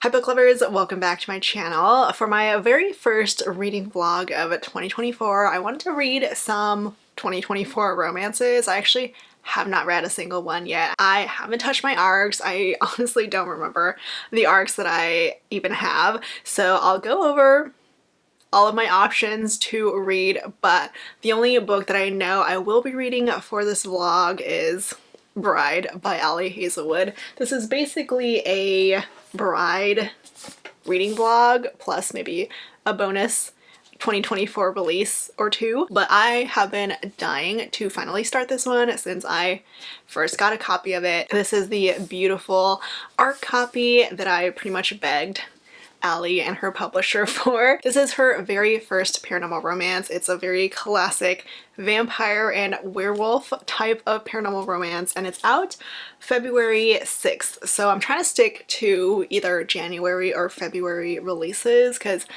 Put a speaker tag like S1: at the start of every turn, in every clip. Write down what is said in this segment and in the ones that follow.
S1: Hi book lovers, welcome back to my channel. For my very first reading vlog of 2024, I wanted to read some 2024 romances. I actually have not read a single one yet. I haven't touched my ARCs. I honestly don't remember the ARCs that I even have. So I'll go over all of my options to read, but the only book that I know I will be reading for this vlog is Bride by Ali Hazelwood. This is basically a Bride reading vlog plus maybe a bonus 2024 release or two, but I have been dying to finally start this one since I first got a copy of it. This is the beautiful art copy that I pretty much begged Ali and her publisher for. This is her very first paranormal romance. It's a very classic vampire and werewolf type of paranormal romance, and it's out February 6th. So I'm trying to stick to either January or February releases because,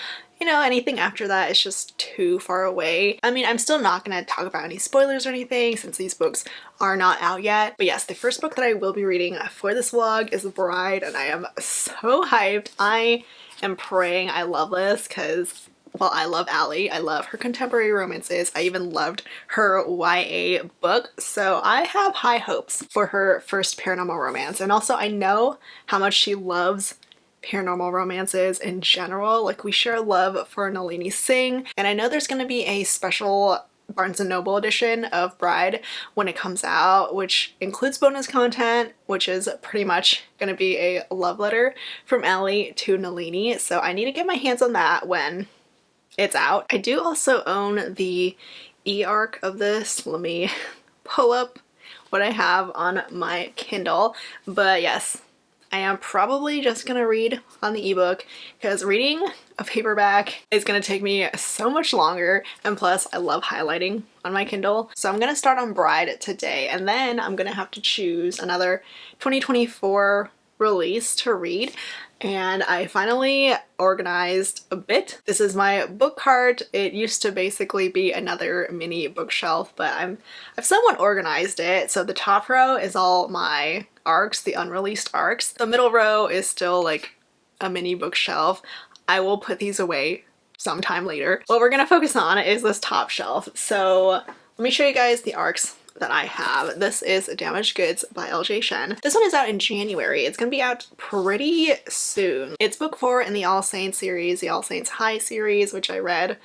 S1: you know, anything after that is just too far away. I mean, I'm still not going to talk about any spoilers or anything since these books are not out yet. But yes, the first book that I will be reading for this vlog is Bride, and I am so hyped. I am praying I love this because, well, I love Ali. I love her contemporary romances. I even loved her YA book. So I have high hopes for her first paranormal romance. And also I know how much she loves paranormal romances in general. Like, we share love for Nalini Singh, and I know there's going to be a special Barnes & Noble edition of Bride when it comes out, which includes bonus content, which is pretty much going to be a love letter from Ali to Nalini. So I need to get my hands on that when it's out. I do also own the e-arc of this. Let me pull up what I have on my Kindle. But yes, I am probably just gonna read on the ebook because reading a paperback is gonna take me so much longer, and plus I love highlighting on my Kindle. So I'm gonna start on Bride today, and then I'm gonna have to choose another 2024 release to read. And I finally organized a bit. This is my book cart. It used to basically be another mini bookshelf, but I've somewhat organized it. So the top row is all my ARCs, the unreleased ARCs. The middle row is still like a mini bookshelf. I will put these away sometime later. What we're gonna focus on is this top shelf. So let me show you guys the ARCs that I have. This is Damaged Goods by LJ Shen. This one is out in January. It's gonna be out pretty soon. It's book 4 in the All Saints series, the All Saints High series, which I read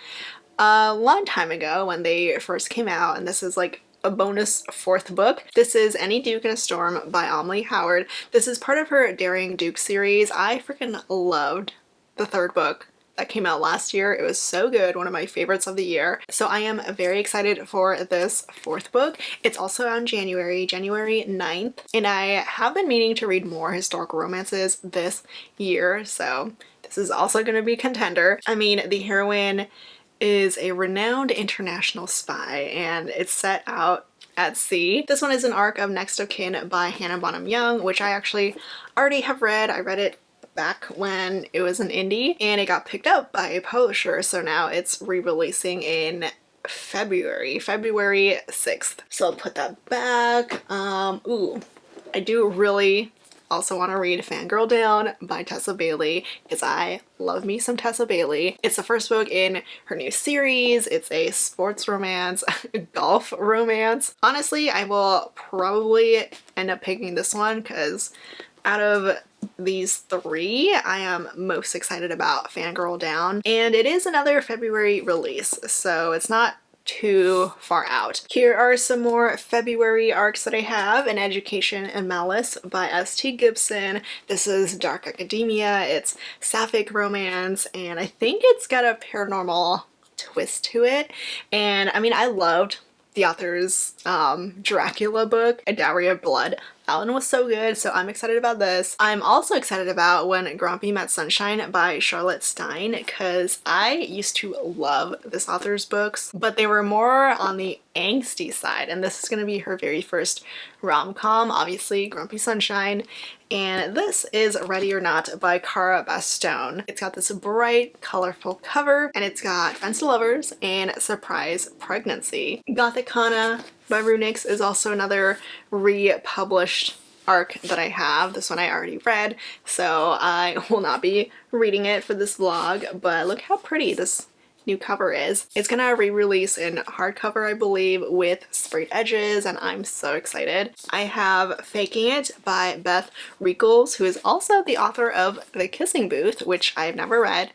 S1: a long time ago when they first came out, and this is like a bonus 4th book. This is Any Duke in a Storm by Ali Howard. This is part of her Daring Duke series. I freaking loved the 3rd book that came out last year. It was so good, one of my favorites of the year. So I am very excited for this 4th book. It's also out in January 9th, and I have been meaning to read more historical romances this year, so this is also going to be a contender. I mean, the heroine is a renowned international spy, and it's set out at sea. This one is an arc of Next of Kin by Hannah Bonham Young, which I actually already have read. I read it back when it was an indie, and it got picked up by a publisher, so now it's re-releasing in February 6th. So I'll put that back. Ooh, I do really also want to read Fangirl Down by Tessa Bailey because I love me some Tessa Bailey. It's the first book in her new series. It's a sports romance, golf romance. Honestly, I will probably end up picking this one because out of these 3, I am most excited about Fangirl Down, and it is another February release, so it's not too far out. Here are some more February ARCs that I have. An Education and Malice by S.T. Gibson. This is dark academia, it's sapphic romance, and I think it's got a paranormal twist to it. And I mean, I loved the author's Dracula book, A Dowry of Blood. That one was so good, so I'm excited about this. I'm also excited about When Grumpy Met Sunshine by Charlotte Stein because I used to love this author's books, but they were more on the angsty side, and this is going to be her very first rom-com, obviously Grumpy Sunshine, and this is Ready or Not by Cara Bastone. It's got this bright, colorful cover, and it's got Friends to Lovers and Surprise Pregnancy. Gothic Kana by Runix is also another republished arc that I have. This one I already read, so I will not be reading it for this vlog, but look how pretty this new cover is. It's gonna re-release in hardcover, I believe, with sprayed edges, and I'm so excited. I have Faking It by Beth Reekles, who is also the author of The Kissing Booth, which I've never read,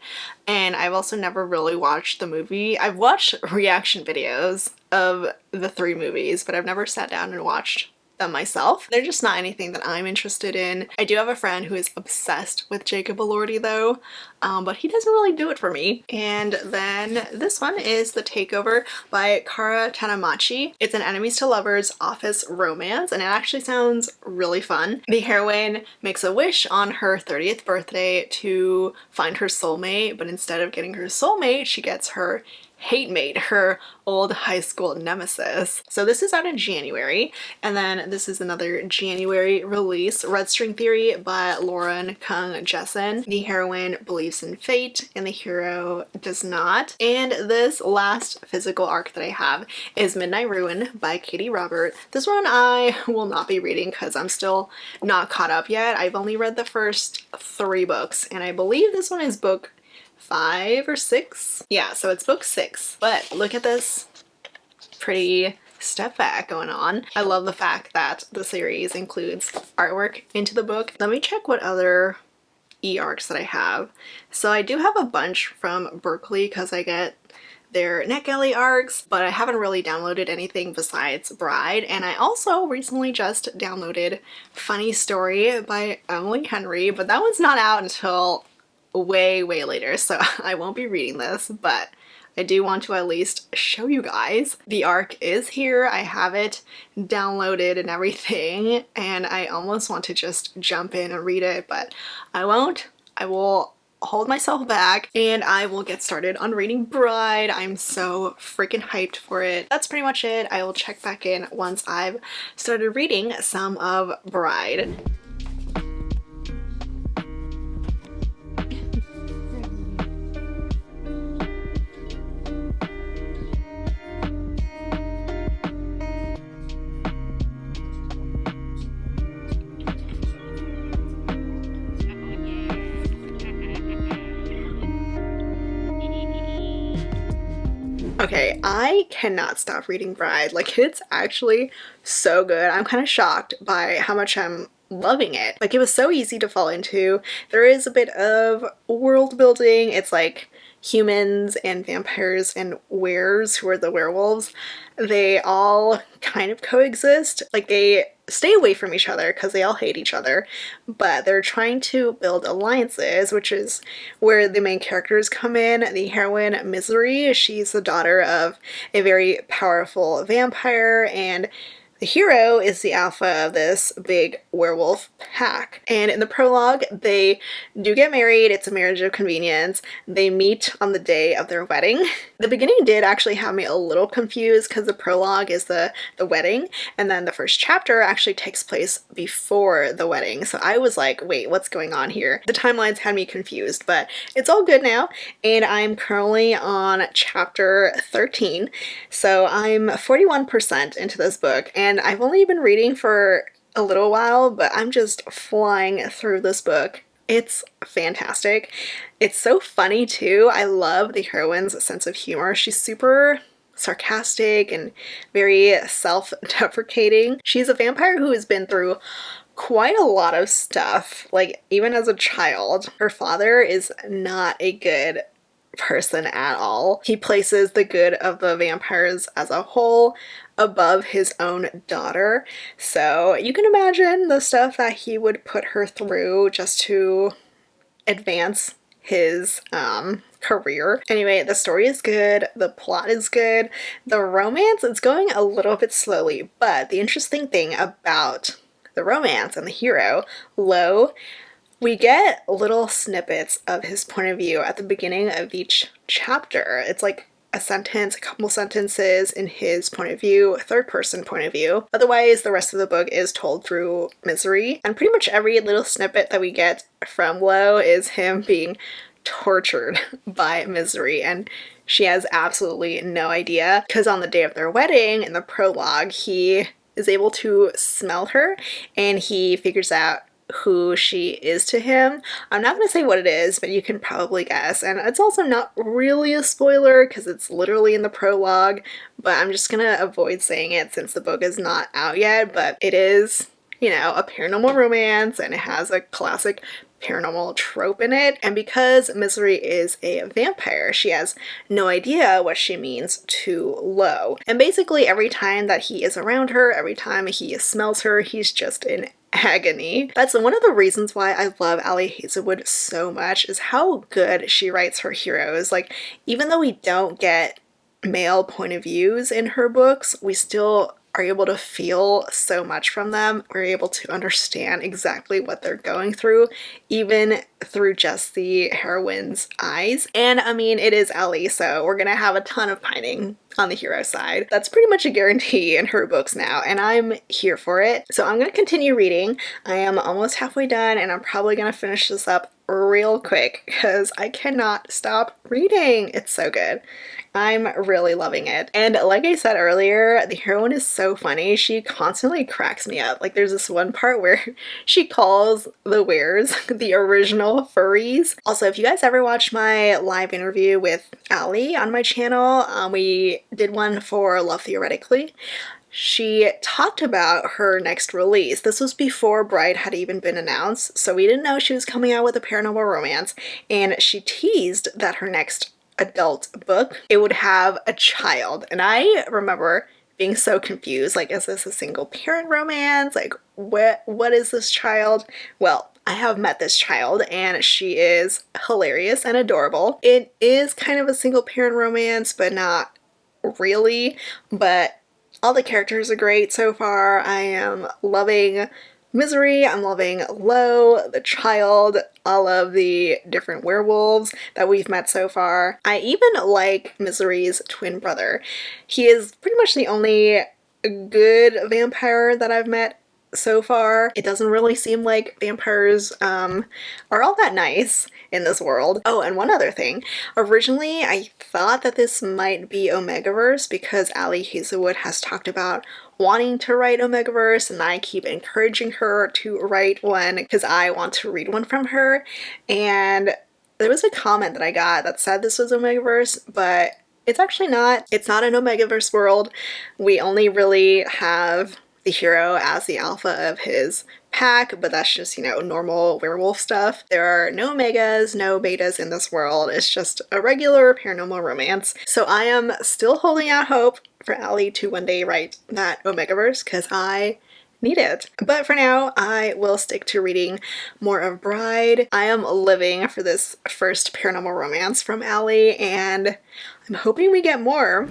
S1: and I've also never really watched the movie. I've watched reaction videos of the 3 movies, but I've never sat down and watched them myself. They're just not anything that I'm interested in. I do have a friend who is obsessed with Jacob Elordi though, but he doesn't really do it for me. And then this one is The Takeover by Kara Tanamachi. It's an enemies to lovers office romance, and it actually sounds really fun. The heroine makes a wish on her 30th birthday to find her soulmate, but instead of getting her soulmate, she gets her hate mate, her old high school nemesis. So this is out in January, and then this is another January release, Red String Theory by Lauren Kung Jessen. The heroine believes in fate and the hero does not. And this last physical arc that I have is Midnight Ruin by Katie Robert. This one I will not be reading because I'm still not caught up yet. I've only read the first 3 books, and I believe this one is book 5 or 6. Yeah, so it's book 6. But look at this pretty step back going on. I love the fact that the series includes artwork into the book. Let me check what other e-arcs that I have. So I do have a bunch from Berkeley because I get their NetGalley arcs, but I haven't really downloaded anything besides Bride. And I also recently just downloaded Funny Story by Emily Henry, but that one's not out until way later, so I won't be reading this, but I do want to at least show you guys. The arc is here. I have it downloaded and everything, and I almost want to just jump in and read it, but I won't. I will hold myself back and I will get started on reading Bride. I'm so freaking hyped for it. That's pretty much it. I will check back in once I've started reading some of Bride. Okay, I cannot stop reading Bride. Like, it's actually so good. I'm kind of shocked by how much I'm loving it. Like, it was so easy to fall into. There is a bit of world building. It's like humans and vampires and weres, who are the werewolves, they all kind of coexist. Like, they stay away from each other because they all hate each other, but they're trying to build alliances, which is where the main characters come in. The heroine, Misery, she's the daughter of a very powerful vampire, and the hero is the alpha of this big werewolf pack. And in the prologue, they do get married. It's a marriage of convenience. They meet on the day of their wedding. The beginning did actually have me a little confused because the prologue is the wedding, and then the first chapter actually takes place before the wedding. So I was like, wait, what's going on here? The timelines had me confused, but it's all good now. And I'm currently on chapter 13. So I'm 41% into this book, and I've only been reading for a little while, but I'm just flying through this book. It's fantastic. It's so funny too. I love the heroine's sense of humor. She's super sarcastic and very self-deprecating. She's a vampire who has been through quite a lot of stuff. Like, even as a child, her father is not a good person at all. He places the good of the vampires as a whole above his own daughter. So you can imagine the stuff that he would put her through just to advance his career. Anyway, the story is good, the plot is good, the romance is going a little bit slowly, but the interesting thing about the romance and the hero, Lo, we get little snippets of his point of view at the beginning of each chapter. It's like a sentence, a couple sentences in his point of view, third person point of view. Otherwise, the rest of the book is told through Misery, and pretty much every little snippet that we get from Lo is him being tortured by Misery, and she has absolutely no idea, because on the day of their wedding, in the prologue, he is able to smell her, and he figures out who she is to him. I'm not going to say what it is, but you can probably guess. And it's also not really a spoiler because it's literally in the prologue, but I'm just going to avoid saying it since the book is not out yet. But it is, you know, a paranormal romance, and it has a classic paranormal trope in it. And because Misery is a vampire, she has no idea what she means to Lo. And basically every time that he is around her, every time he smells her, he's just in agony. That's one of the reasons why I love Ali Hazelwood so much, is how good she writes her heroes. Like, even though we don't get male point of views in her books, we still are able to feel so much from them. We're able to understand exactly what they're going through, even through just the heroine's eyes. And I mean, it is Ali, so we're gonna have a ton of pining on the hero side. That's pretty much a guarantee in her books now, and I'm here for it. So I'm gonna continue reading. I am almost halfway done, and I'm probably gonna finish this up real quick because I cannot stop reading. It's so good. I'm really loving it. And like I said earlier, the heroine is so funny. She constantly cracks me up. Like, there's this one part where she calls the wares the original furries. Also, if you guys ever watched my live interview with Ali on my channel, we did one for Love Theoretically. She talked about her next release. This was before Bride had even been announced, so we didn't know she was coming out with a paranormal romance, and she teased that her next adult book, it would have a child. And I remember being so confused, like, is this a single parent romance? Like, what is this child? Well, I have met this child, and she is hilarious and adorable. It is kind of a single parent romance, but not really. But all the characters are great so far. I am loving Misery, I'm loving Lo, the child, all of the different werewolves that we've met so far. I even like Misery's twin brother. He is pretty much the only good vampire that I've met so far. It doesn't really seem like vampires are all that nice in this world. Oh, and one other thing. Originally, I thought that this might be Omegaverse because Ali Hazelwood has talked about wanting to write Omegaverse, and I keep encouraging her to write one because I want to read one from her. And there was a comment that I got that said this was Omegaverse, but it's actually not. It's not an Omegaverse world. We only really have the hero as the alpha of his pack, but that's just, you know, normal werewolf stuff. There are no omegas, no betas in this world. It's just a regular paranormal romance. So I am still holding out hope for Ali to one day write that Omegaverse because I need it. But for now, I will stick to reading more of Bride. I am living for this first paranormal romance from Ali, and I'm hoping we get more.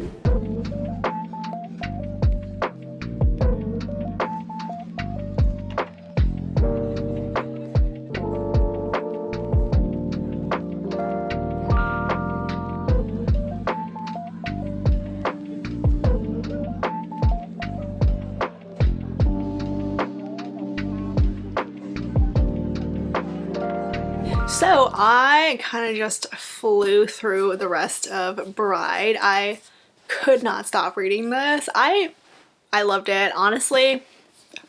S1: So I kind of just flew through the rest of Bride. I could not stop reading this. I loved it. Honestly,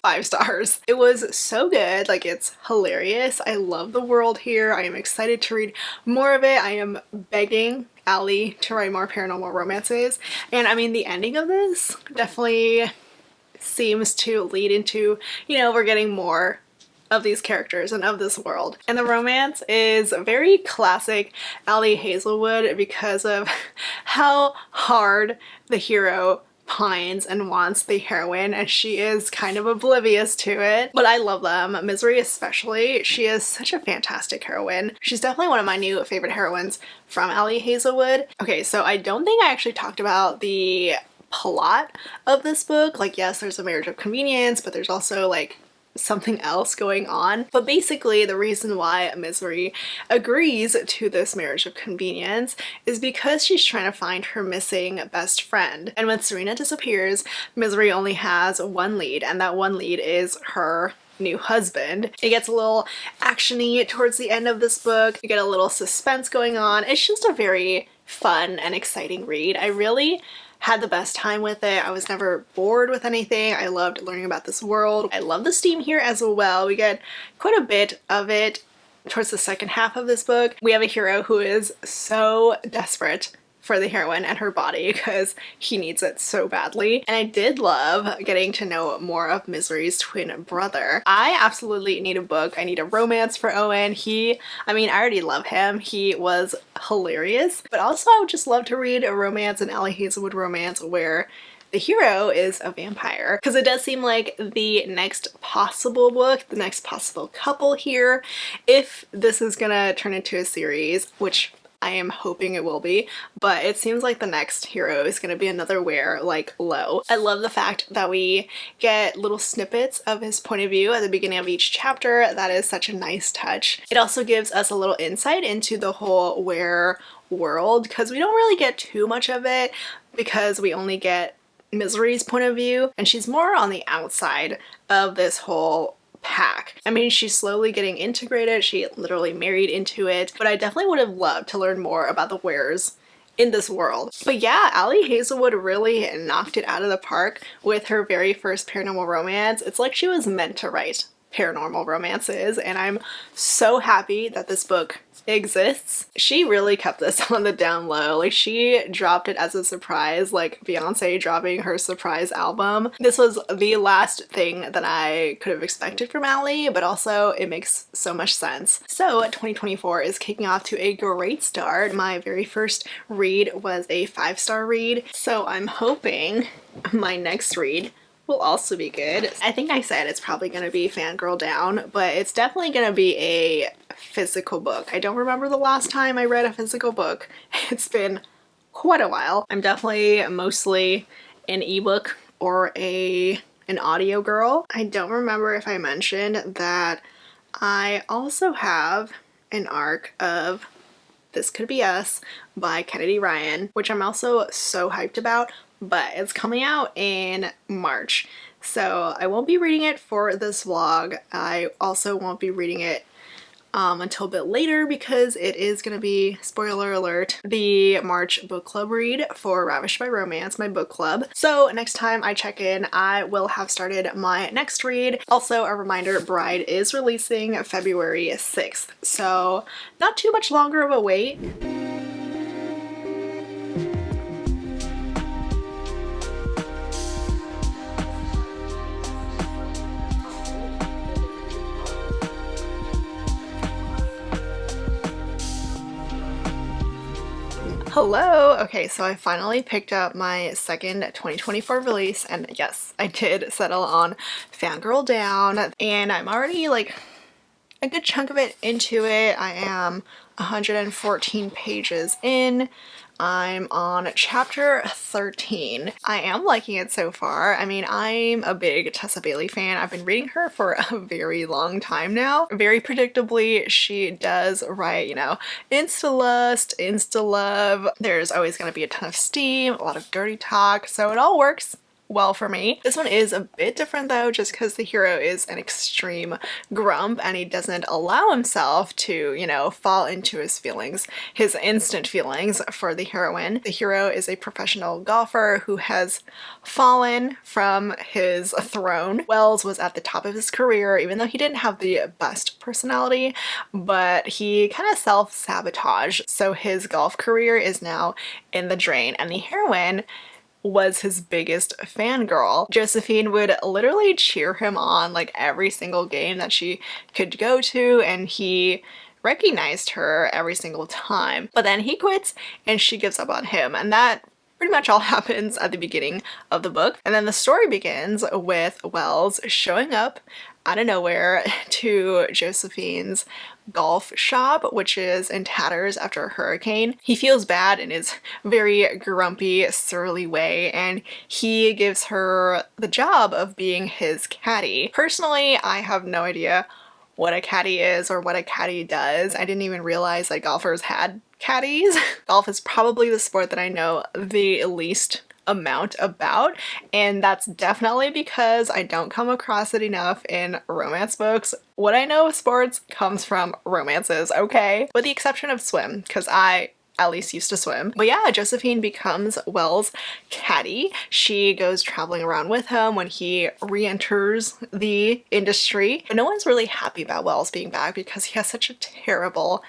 S1: 5 stars. It was so good. Like, it's hilarious. I love the world here. I am excited to read more of it. I am begging Ali to write more paranormal romances. And I mean, the ending of this definitely seems to lead into, you know, we're getting more of these characters and of this world. And the romance is very classic Ali Hazelwood because of how hard the hero pines and wants the heroine, and she is kind of oblivious to it. But I love them. Misery especially. She is such a fantastic heroine. She's definitely one of my new favorite heroines from Ali Hazelwood. Okay, so I don't think I actually talked about the plot of this book. Like, yes, there's a marriage of convenience, but there's also like something else going on. But basically the reason why Misery agrees to this marriage of convenience is because she's trying to find her missing best friend. And when Serena disappears, Misery only has one lead, and that one lead is her new husband. It gets a little action-y towards the end of this book. You get a little suspense going on. It's just a very fun and exciting read. I really had the best time with it. I was never bored with anything. I loved learning about this world. I love the steam here as well. We get quite a bit of it towards the second half of this book. We have a hero who is so desperate for the heroine and her body because he needs it so badly. And I did love getting to know more of Misery's twin brother. I absolutely need a book. I need a romance for Owen. I mean, I already love him. He was hilarious, but also I would just love to read a romance, an Ali Hazelwood romance where the hero is a vampire, because it does seem like the next possible book, the next possible couple here, if this is gonna turn into a series, which I am hoping it will be, but it seems like the next hero is going to be another Were like Lo. I love the fact that we get little snippets of his point of view at the beginning of each chapter. That is such a nice touch. It also gives us a little insight into the whole Were world, because we don't really get too much of it because we only get Misery's point of view, and she's more on the outside of this whole pack. I mean, she's slowly getting integrated. She literally married into it, but I definitely would have loved to learn more about the Weres in this world. But yeah, Ali Hazelwood really knocked it out of the park with her very first paranormal romance. It's like she was meant to write paranormal romances, and I'm so happy that this book exists. She really kept this on the down low. Like, she dropped it as a surprise, like Beyonce dropping her surprise album. This was the last thing that I could have expected from Ali, but also it makes so much sense. So 2024 is kicking off to a great start. My very first read was a 5-star read, so I'm hoping my next read will also be good. I think I said it's probably going to be Fangirl Down, but it's definitely going to be a physical book. I don't remember the last time I read a physical book. It's been quite a while. I'm definitely mostly an ebook or an audio girl. I don't remember if I mentioned that I also have an arc of This Could Be Us by Kennedy Ryan, which I'm also so hyped about, but it's coming out in March. So I won't be reading it for this vlog. I also won't be reading it until a bit later because it is going to be, spoiler alert, the March book club read for Ravished by Romance, my book club. So next time I check in, I will have started my next read. Also, a reminder, Bride is releasing February 6th, so not too much longer of a wait. Hello! Okay, so I finally picked up my second 2024 release, and yes, I did settle on Fangirl Down, and I'm already like a good chunk of it into it. I am 114 pages in. I'm on chapter 13. I am liking it so far. I mean, I'm a big Tessa Bailey fan. I've been reading her for a very long time now. Very predictably, she does write, you know, insta-lust, insta-love. There's always going to be a ton of steam, a lot of dirty talk, so it all works well for me. This one is a bit different though, just because the hero is an extreme grump and he doesn't allow himself to, you know, fall into his feelings, his instant feelings for the heroine. The hero is a professional golfer who has fallen from his throne. Wells was at the top of his career, even though he didn't have the best personality, but he kind of self-sabotaged. So his golf career is now in the drain, and the heroine was his biggest fangirl. Josephine would literally cheer him on like every single game that she could go to, and he recognized her every single time. But then he quits and she gives up on him, and that pretty much all happens at the beginning of the book. And then the story begins with Wells showing up out of nowhere to Josephine's golf shop, which is in tatters after a hurricane. He feels bad in his very grumpy, surly way, and he gives her the job of being his caddy. Personally, I have no idea what a caddy is or what a caddy does. I didn't even realize that golfers had caddies. Golf is probably the sport that I know the least amount about, and that's definitely because I don't come across it enough in romance books. What I know of sports comes from romances, okay? With the exception of swim, because I at least used to swim. But yeah, Josephine becomes Wells' caddy. She goes traveling around with him when he re-enters the industry. But no one's really happy about Wells being back because he has such a terrible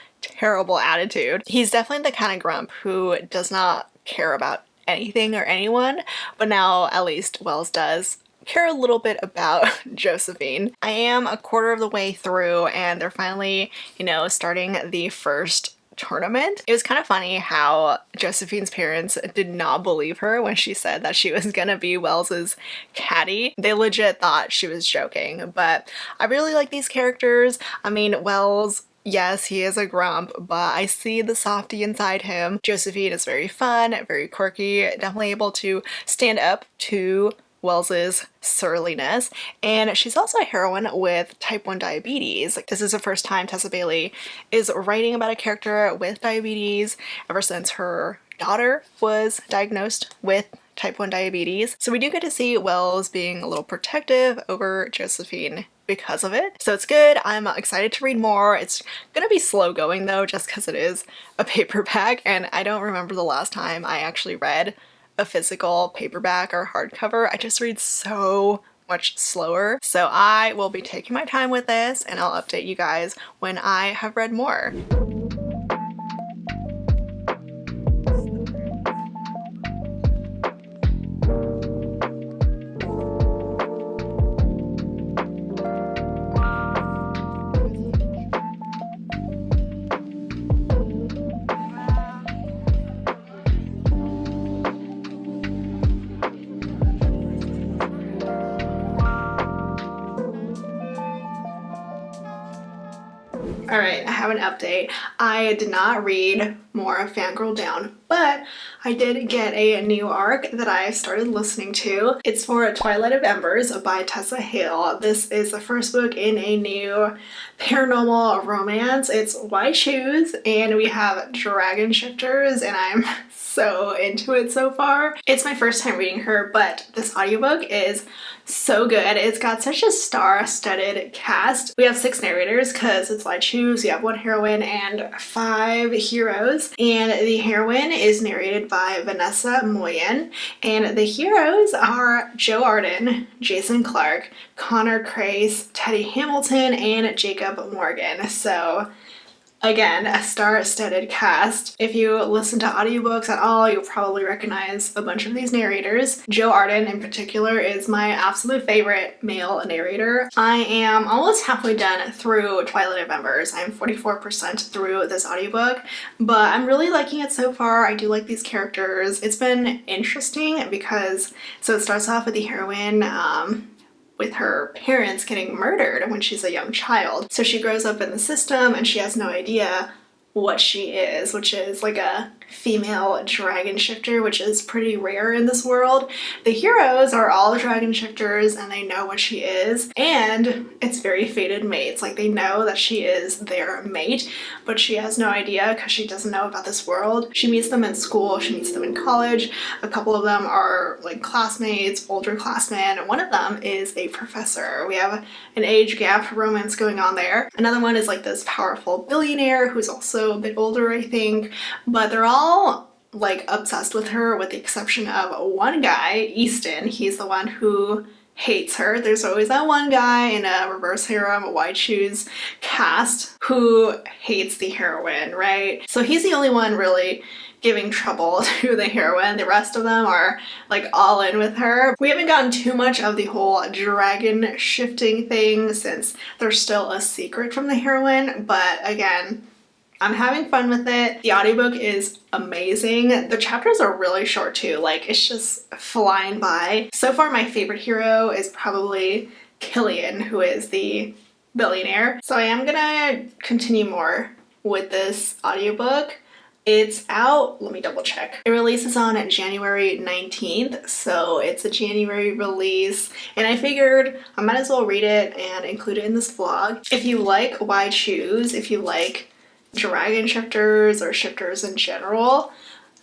S1: attitude. He's definitely the kind of grump who does not care about anything or anyone, but now at least Wells does care a little bit about Josephine. I am a quarter of the way through and they're finally, you know, starting the first tournament. It was kind of funny how Josephine's parents did not believe her when she said that she was gonna be Wells's caddy. They legit thought she was joking, but I really like these characters. I mean, Wells, yes, he is a grump, but I see the softie inside him. Josephine is very fun, very quirky, definitely able to stand up to Wells's surliness, and she's also a heroine with type 1 diabetes. Like, this is the first time Tessa Bailey is writing about a character with diabetes ever since her daughter was diagnosed with type 1 diabetes. So we do get to see Wells being a little protective over Josephine because of it. So it's good. I'm excited to read more. It's gonna be slow going though, just because it is a paperback, and I don't remember the last time I actually read a physical paperback or hardcover. I just read so much slower. So I will be taking my time with this and I'll update you guys when I have read more. Alright, I have an update. I did not read more of Fangirl Down, but I did get a new arc that I started listening to. It's for Twilight of Embers by Tessa Hale. This is the first book in a new paranormal romance. It's Why Choose, and we have dragon shifters, and I'm so into it so far. It's my first time reading her, but this audiobook is so good. It's got such a star-studded cast. We have 6 narrators because it's Why Choose. We have 1 heroine and 5 heroes, and the heroine is narrated by Vanessa Moyen, and the heroes are Joe Arden, Jason Clark, Connor Crace, Teddy Hamilton, and Jacob Morgan. So again, a star-studded cast. If you listen to audiobooks at all, you'll probably recognize a bunch of these narrators. Joe Arden in particular is my absolute favorite male narrator. I am almost halfway done through Twilight of Embers. I'm 44% through this audiobook, but I'm really liking it so far. I do like these characters. It's been interesting because, so it starts off with the heroine, with her parents getting murdered when she's a young child. So she grows up in the system and she has no idea what she is, which is like a female dragon shifter, which is pretty rare in this world. The heroes are all dragon shifters and they know what she is, and it's very fated mates. Like, they know that she is their mate, but she has no idea because she doesn't know about this world. She meets them in school, she meets them in college. A couple of them are like classmates, older classmen. One of them is a professor. We have an age gap romance going on there. Another one is like this powerful billionaire who's also a bit older, I think, but they're all like obsessed with her with the exception of one guy, Easton. He's the one who hates her. There's always that one guy in a reverse harem, a Why Choose cast, who hates the heroine, right? So he's the only one really giving trouble to the heroine. The rest of them are like all in with her. We haven't gotten too much of the whole dragon shifting thing since there's still a secret from the heroine, but again, I'm having fun with it. The audiobook is amazing. The chapters are really short too, like it's just flying by. So far my favorite hero is probably Killian, who is the billionaire. So I am gonna continue more with this audiobook. It's out, let me double check. It releases on January 19th, so it's a January release, and I figured I might as well read it and include it in this vlog. If you like Why Choose, if you like dragon shifters or shifters in general,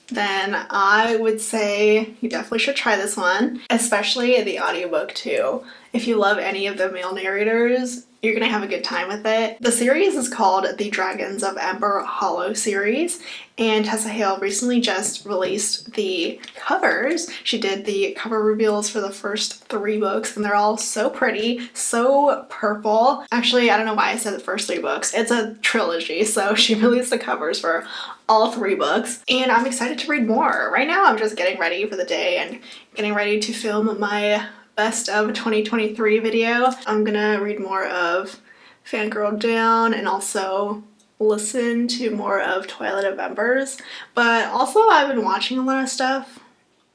S1: then I would say you definitely should try this one, especially the audiobook too. If you love any of the male narrators, You're gonna have a good time with it. The series is called the Dragons of Ember Hollow series, and Tessa Hale recently just released the covers. She did the cover reveals for the first 3 books, and they're all so pretty, so purple. Actually, I don't know why I said the first 3 books. It's a trilogy, so she released the covers for all 3 books, and I'm excited to read more. Right now, I'm just getting ready for the day and getting ready to film my best of 2023 video. I'm gonna read more of Fangirl Down and also listen to more of Twilight of Embers. But also I've been watching a lot of stuff,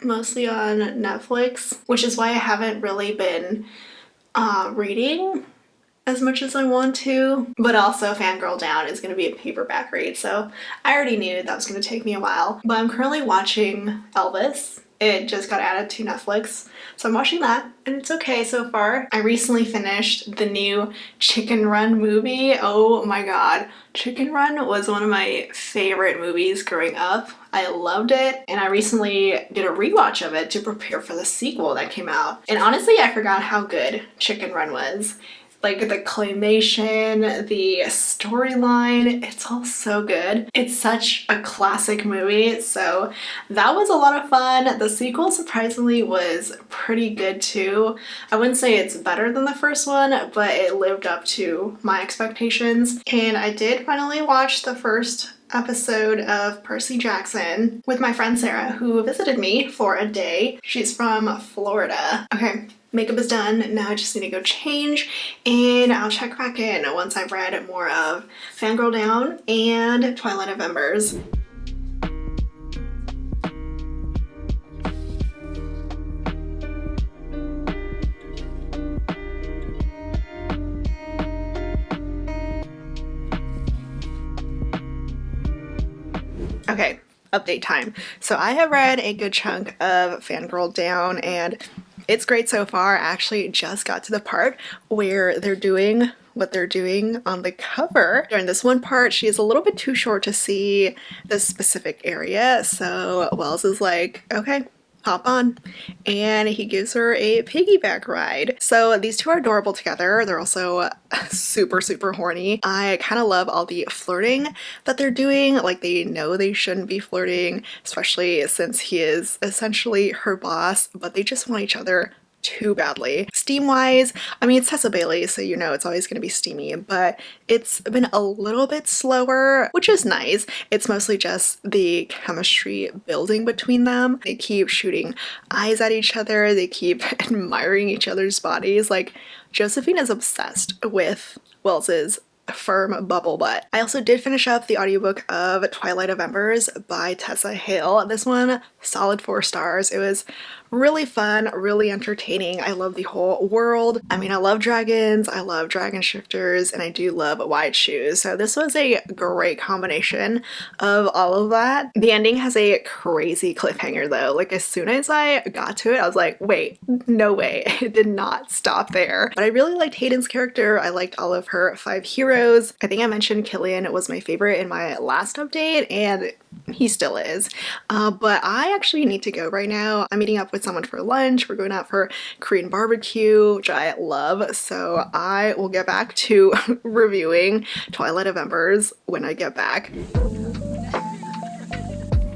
S1: mostly on Netflix, which is why I haven't really been reading as much as I want to. But also Fangirl Down is going to be a paperback read, so I already knew that was going to take me a while. But I'm currently watching Elvis. It just got added to Netflix, so I'm watching that, and it's okay so far. I recently finished the new Chicken Run movie. Oh my god. Chicken Run was one of my favorite movies growing up. I loved it, and I recently did a rewatch of it to prepare for the sequel that came out. And honestly, I forgot how good Chicken Run was. Like the claymation, the storyline, it's all so good. It's such a classic movie, so that was a lot of fun. The sequel surprisingly was pretty good too. I wouldn't say it's better than the first one, but it lived up to my expectations. And I did finally watch the first episode of Percy Jackson with my friend Sarah, who visited me for a day. She's from Florida. Okay. Makeup is done, now I just need to go change, and I'll check back in once I've read more of Fangirl Down and Twilight of Embers. Okay, update time. So I have read a good chunk of Fangirl Down, and it's great so far. I actually just got to the part where they're doing what they're doing on the cover. During this one part, she is a little bit too short to see this specific area, so Wells is like, okay, hop on, and he gives her a piggyback ride. So these two are adorable together. They're also super horny. I kind of love all the flirting that they're doing. Like, they know they shouldn't be flirting, especially since he is essentially her boss, but they just want each other too badly. Steam wise, I mean, it's Tessa Bailey, so you know it's always going to be steamy, but it's been a little bit slower, which is nice. It's mostly just the chemistry building between them. They keep shooting eyes at each other. They keep admiring each other's bodies. Like, Josephine is obsessed with Wells's firm bubble butt. I also did finish up the audiobook of Twilight of Embers by Tessa Hale. This one, solid 4 stars. It was really fun, really entertaining. I love the whole world. I mean, I love dragons, I love dragon shifters, and I do love wide shoes. So this was a great combination of all of that. The ending has a crazy cliffhanger though. Like, as soon as I got to it, I was like, wait, no way. It did not stop there. But I really liked Hayden's character. I liked all of her 5 heroes. I think I mentioned Killian was my favorite in my last update, and he still is. But I actually need to go right now. I'm meeting up with someone for lunch. We're going out for Korean barbecue, which I love. So I will get back to reviewing Twilight of Embers when I get back.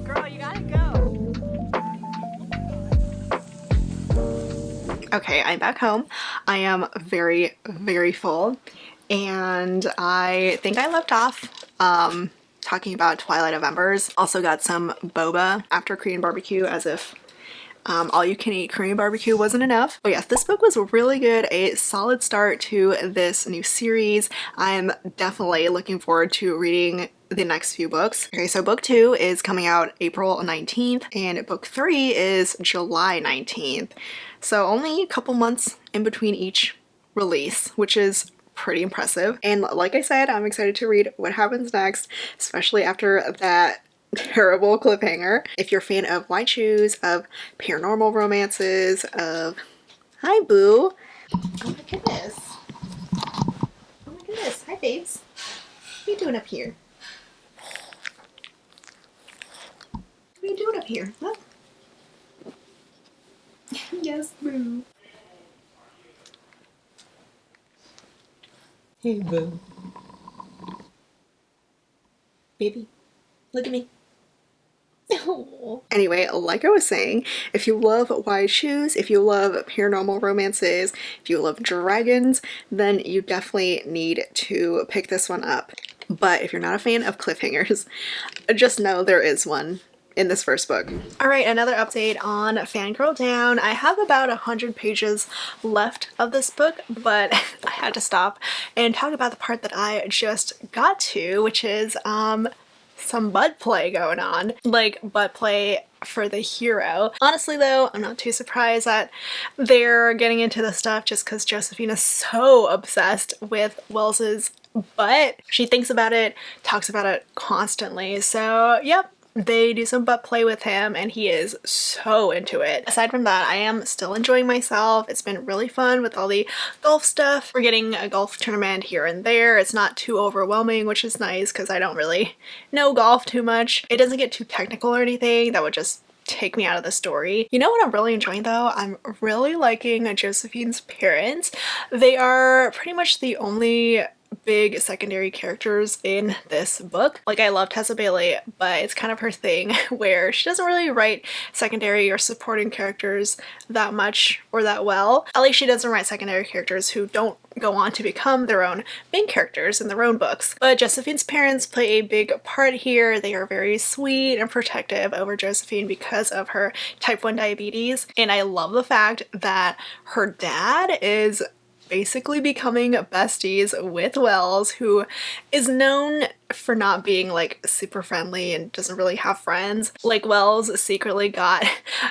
S1: Girl, you gotta go. Okay, I'm back home. I am very full, and I think I left off talking about Twilight of Embers. Also got some boba after Korean barbecue, as if all you can eat Korean barbecue wasn't enough. But yes, this book was really good, a solid start to this new series. I'm definitely looking forward to reading the next few books. Okay, so book 2 is coming out April 19th, and book 3 is July 19th. So only a couple months in between each release, which is pretty impressive. And like I said, I'm excited to read what happens next, especially after that terrible cliffhanger. If you're a fan of white shoes, of paranormal romances, of... Hi, boo! Oh my goodness. Oh my goodness. Hi, babes. What are you doing up here? What are you doing up here? Huh? Yes, boo. Hey, boo. Baby, look at me. Anyway, like I was saying, if you love wide shoes, if you love paranormal romances, if you love dragons, then you definitely need to pick this one up. But if you're not a fan of cliffhangers, just know there is one in this first book. Alright, another update on Fangirl Down. I have about 100 pages left of this book, but I had to stop and talk about the part that I just got to, which is some butt play going on. Like, butt play for the hero. Honestly though, I'm not too surprised that they're getting into this stuff just because Josephine is so obsessed with Wells's butt. She thinks about it, talks about it constantly. So, yep. They do some butt play with him and he is so into it. Aside from that, I am still enjoying myself. It's been really fun with all the golf stuff. We're getting a golf tournament here and there. It's not too overwhelming, which is nice because I don't really know golf too much. It doesn't get too technical or anything. That would just take me out of the story. You know what I'm really enjoying though? I'm really liking Josephine's parents. They are pretty much the only big secondary characters in this book. Like, I love Tessa Bailey, but it's kind of her thing where she doesn't really write secondary or supporting characters that much or that well. At least she doesn't write secondary characters who don't go on to become their own main characters in their own books. But Josephine's parents play a big part here. They are very sweet and protective over Josephine because of her type 1 diabetes. And I love the fact that her dad is basically becoming besties with Wells, who is known for not being like super friendly and doesn't really have friends. Like, Wells secretly got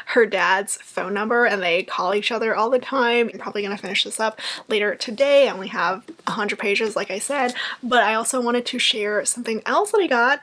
S1: her dad's phone number and they call each other all the time. I'm probably gonna finish this up later today. I only have 100 pages like I said, but I also wanted to share something else that I got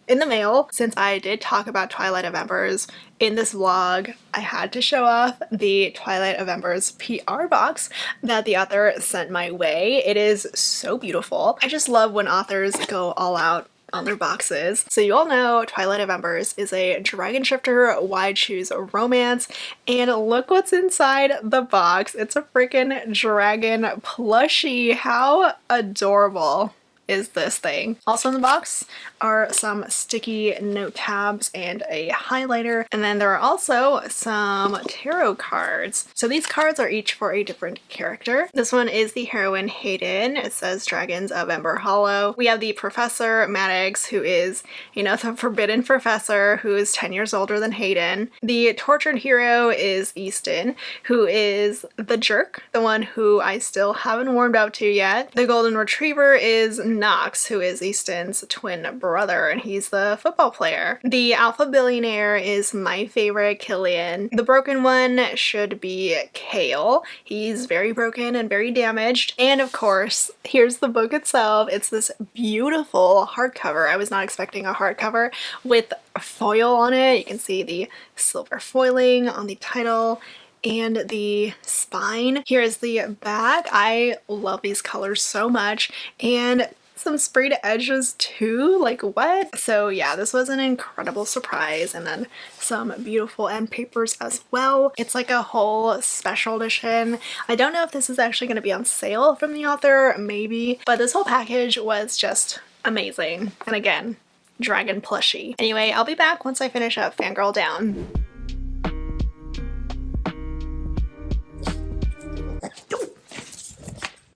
S1: in the mail. Since I did talk about Twilight of Embers in this vlog, I had to show off the Twilight of Embers PR box that the author sent my way. It is so beautiful. I just love when authors go all out on their boxes. So you all know Twilight of Embers is a dragon shifter wide shoes romance, and look what's inside the box. It's a freaking dragon plushie. How adorable is this thing? Also in the box are some sticky note tabs and a highlighter, and then there are also some tarot cards. So these cards are each for a different character. This one is the heroine Hayden. It says Dragons of Ember Hollow. We have the Professor Maddox, who is, you know, the forbidden professor who is 10 years older than Hayden. The tortured hero is Easton, who is the jerk, the one who I still haven't warmed up to yet. The golden retriever is Knox, who is Easton's twin brother, and he's the football player. The alpha billionaire is my favorite, Killian. The broken one should be Kale. He's very broken and very damaged. And of course, here's the book itself. It's this beautiful hardcover. I was not expecting a hardcover with foil on it. You can see the silver foiling on the title and the spine. Here is the back. I love these colors so much, and some sprayed edges too, like what? So yeah, this was an incredible surprise, and then some beautiful end papers as well. It's like a whole special edition. I don't know if this is actually going to be on sale from the author, maybe, but this whole package was just amazing. And again, dragon plushie. Anyway, I'll be back once I finish up Fangirl Down.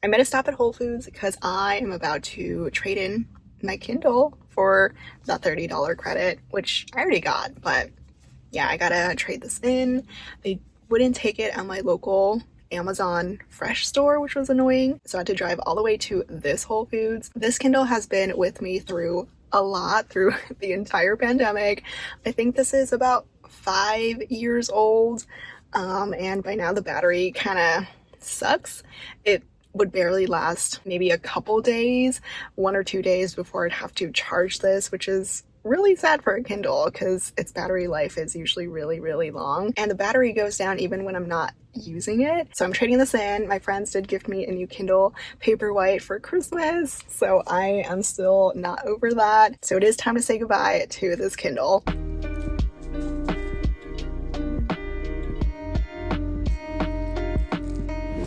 S1: I'm gonna stop at Whole Foods because I am about to trade in my Kindle for the $30 credit, which I already got, but yeah, I gotta trade this in. They wouldn't take it at my local Amazon Fresh store, which was annoying, so I had to drive all the way to this Whole Foods. This Kindle has been with me through a lot through the entire pandemic. I think this is about 5 years old, and by now the battery kind of sucks. It would barely last maybe a couple days, 1 or 2 days before I'd have to charge this, which is really sad for a Kindle because its battery life is usually really long, and the battery goes down even when I'm not using it. So I'm trading this in. My friends did gift me a new Kindle Paperwhite for Christmas, so I am still not over that. So it is time to say goodbye to this Kindle.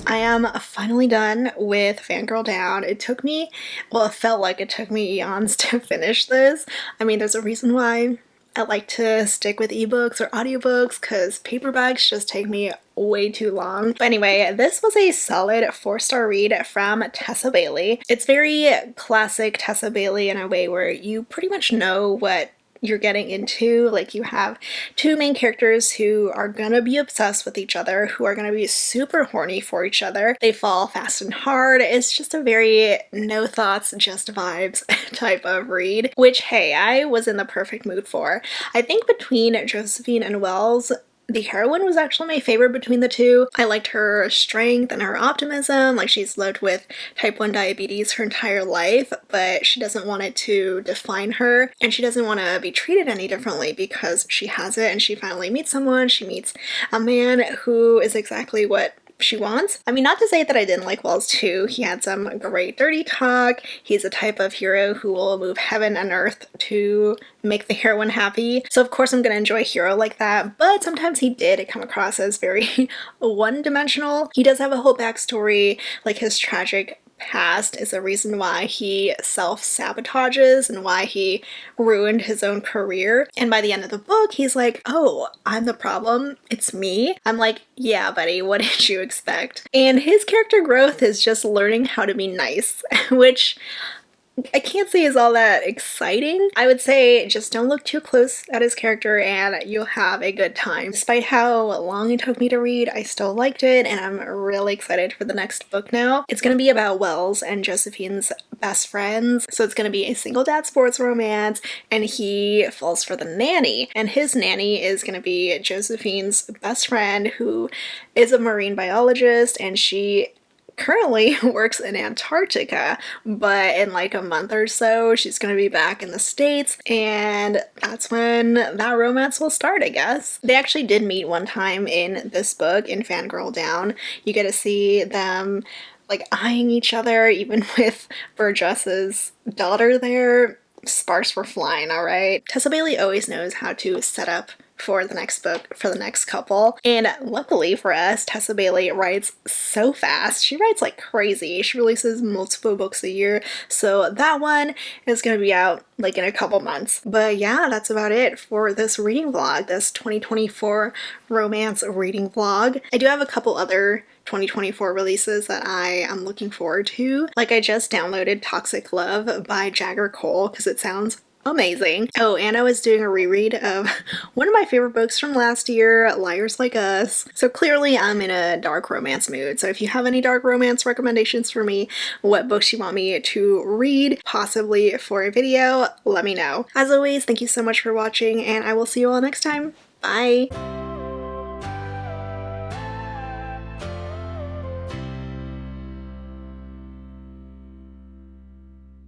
S1: I am finally done with Fangirl Down. It took me, well, it felt like it took me eons to finish this. I mean, there's a reason why I like to stick with ebooks or audiobooks, because paperbacks just take me way too long. But anyway, this was a solid 4-star read from Tessa Bailey. It's very classic Tessa Bailey in a way where you pretty much know what you're getting into. Like, you have two main characters who are gonna be obsessed with each other, who are gonna be super horny for each other. They fall fast and hard. It's just a very no thoughts, just vibes type of read, which, hey, I was in the perfect mood for. I think between Josephine and Wells, the heroine was actually my favorite between the two. I liked her strength and her optimism. Like, she's lived with type 1 diabetes her entire life, but she doesn't want it to define her, and she doesn't want to be treated any differently because she has it, and she finally meets someone. She meets a man who is exactly what she wants. I mean, not to say that I didn't like Wells too. He had some great dirty talk. He's a type of hero who will move heaven and earth to make the heroine happy. So of course I'm gonna enjoy a hero like that, but sometimes he did come across as very one-dimensional. He does have a whole backstory, like his tragic past is a reason why he self-sabotages and why he ruined his own career. And by the end of the book, he's like, oh, I'm the problem, it's me. I'm like, yeah, buddy, what did you expect? And his character growth is just learning how to be nice, which I can't say is all that exciting. I would say just don't look too close at his character and you'll have a good time. Despite how long it took me to read, I still liked it, and I'm really excited for the next book now. It's gonna be about Wells and Josephine's best friends. So it's gonna be a single dad sports romance, and he falls for the nanny. And his nanny is gonna be Josephine's best friend, who is a marine biologist, and she currently works in Antarctica, but in like a month or so she's gonna be back in the States, and that's when that romance will start, I guess. They actually did meet one time in this book, in Fangirl Down. You get to see them like eyeing each other, even with Burgess's daughter there. Sparks were flying, alright? Tessa Bailey always knows how to set up for the next book, for the next couple. And luckily for us, Tessa Bailey writes so fast. She writes like crazy. She releases multiple books a year. So that one is gonna be out like in a couple months. But yeah, that's about it for this reading vlog, this 2024 romance reading vlog. I do have a couple other 2024 releases that I am looking forward to. Like, I just downloaded Toxic Love by Jagger Cole because it sounds amazing. Oh, and I was doing a reread of one of my favorite books from last year, Liars Like Us. So clearly I'm in a dark romance mood. So if you have any dark romance recommendations for me, what books you want me to read, possibly for a video, let me know. As always, thank you so much for watching, and I will see you all next time. Bye!